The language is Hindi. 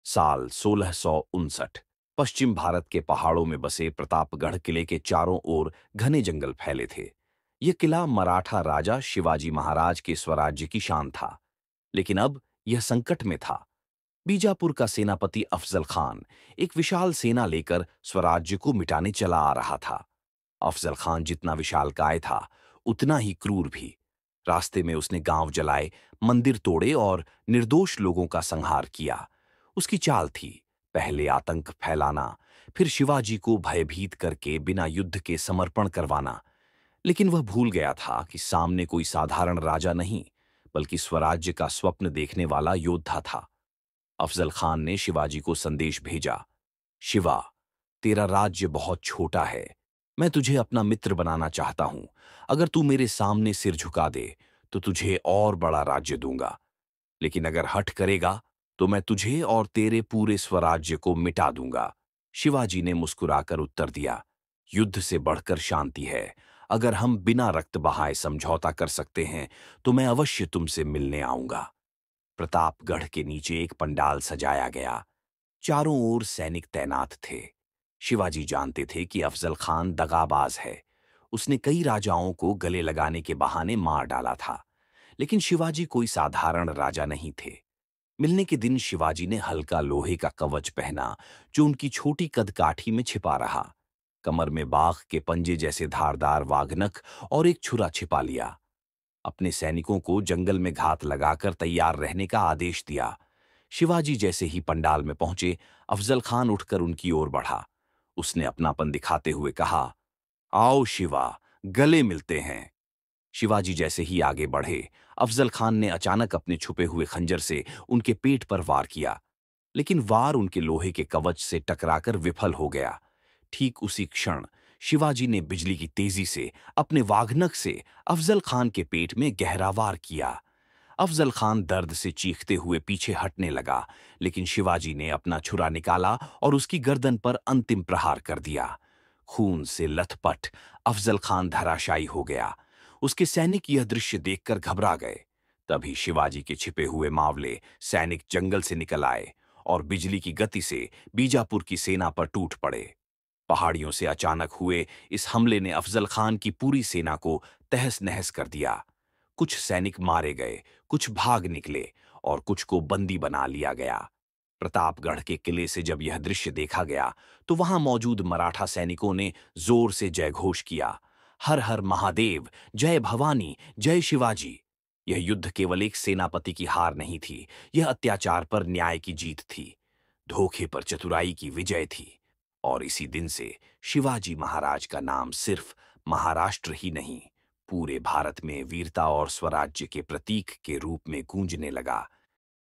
साल 1659। पश्चिम भारत के पहाड़ों में बसे प्रतापगढ़ किले के चारों ओर घने जंगल फैले थे। यह किला मराठा राजा शिवाजी महाराज के स्वराज्य की शान था। लेकिन अब यह संकट में था। बीजापुर का सेनापति अफजल खान एक विशाल सेना लेकर स्वराज्य को मिटाने चला आ रहा था। अफजल खान जितना विशालकाय था, उतना ही क्रूर भी। रास्ते में उसने गांव जलाए, मंदिर तोड़े और निर्दोष लोगों का संहार किया। उसकी चाल थी, पहले आतंक फैलाना, फिर शिवाजी को भयभीत करके बिना युद्ध के समर्पण करवाना। लेकिन वह भूल गया था कि सामने कोई साधारण राजा नहीं, बल्कि स्वराज्य का स्वप्न देखने वाला योद्धा था। अफजल खान ने शिवाजी को संदेश भेजा, शिवा, तेरा राज्य बहुत छोटा है। मैं तुझे अपना मित्र बनाना चाहता हूं। अगर तू मेरे सामने सिर झुका दे तो तुझे और बड़ा राज्य दूंगा। लेकिन अगर हठ करेगा तो मैं तुझे और तेरे पूरे स्वराज्य को मिटा दूंगा। शिवाजी ने मुस्कुराकर उत्तर दिया, युद्ध से बढ़कर शांति है। अगर हम बिना रक्त बहाए समझौता कर सकते हैं तो मैं अवश्य तुमसे मिलने आऊंगा। प्रतापगढ़ के नीचे एक पंडाल सजाया गया। चारों ओर सैनिक तैनात थे। शिवाजी जानते थे कि अफजल खान दगाबाज है। उसने कई राजाओं को गले लगाने के बहाने मार डाला था। लेकिन शिवाजी कोई साधारण राजा नहीं थे। मिलने के दिन शिवाजी ने हल्का लोहे का कवच पहना, जो उनकी छोटी कदकाठी में छिपा रहा। कमर में बाघ के पंजे जैसे धारदार वाघनख और एक छुरा छिपा लिया। अपने सैनिकों को जंगल में घात लगाकर तैयार रहने का आदेश दिया। शिवाजी जैसे ही पंडाल में पहुंचे, अफजल खान उठकर उनकी ओर बढ़ा। उसने अपनापन दिखाते हुए कहा, आओ शिवा, गले मिलते हैं। शिवाजी जैसे ही आगे बढ़े, अफजल खान ने अचानक अपने छुपे हुए खंजर से उनके पेट पर वार किया। लेकिन वार उनके लोहे के कवच से टकराकर विफल हो गया। ठीक उसी क्षण शिवाजी ने बिजली की तेजी से अपने वाघनख से अफजल खान के पेट में गहरा वार किया। अफजल खान दर्द से चीखते हुए पीछे हटने लगा, लेकिन शिवाजी ने अपना छुरा निकाला और उसकी गर्दन पर अंतिम प्रहार कर दिया। खून से लथपथ अफजल खान धराशायी हो गया। उसके सैनिक यह दृश्य देखकर घबरा गए। तभी शिवाजी के छिपे हुए मावले सैनिक जंगल से निकल आए और बिजली की गति से बीजापुर की सेना पर टूट पड़े। पहाड़ियों से अचानक हुए इस हमले ने अफजल खान की पूरी सेना को तहस नहस कर दिया। कुछ सैनिक मारे गए, कुछ भाग निकले और कुछ को बंदी बना लिया गया। प्रतापगढ़ के किले से जब यह दृश्य देखा गया तो वहां मौजूद मराठा सैनिकों ने जोर से जयघोष किया, हर हर महादेव, जय भवानी, जय शिवाजी। यह युद्ध केवल एक सेनापति की हार नहीं थी, यह अत्याचार पर न्याय की जीत थी, धोखे पर चतुराई की विजय थी। और इसी दिन से शिवाजी महाराज का नाम सिर्फ महाराष्ट्र ही नहीं, पूरे भारत में वीरता और स्वराज्य के प्रतीक के रूप में गूंजने लगा।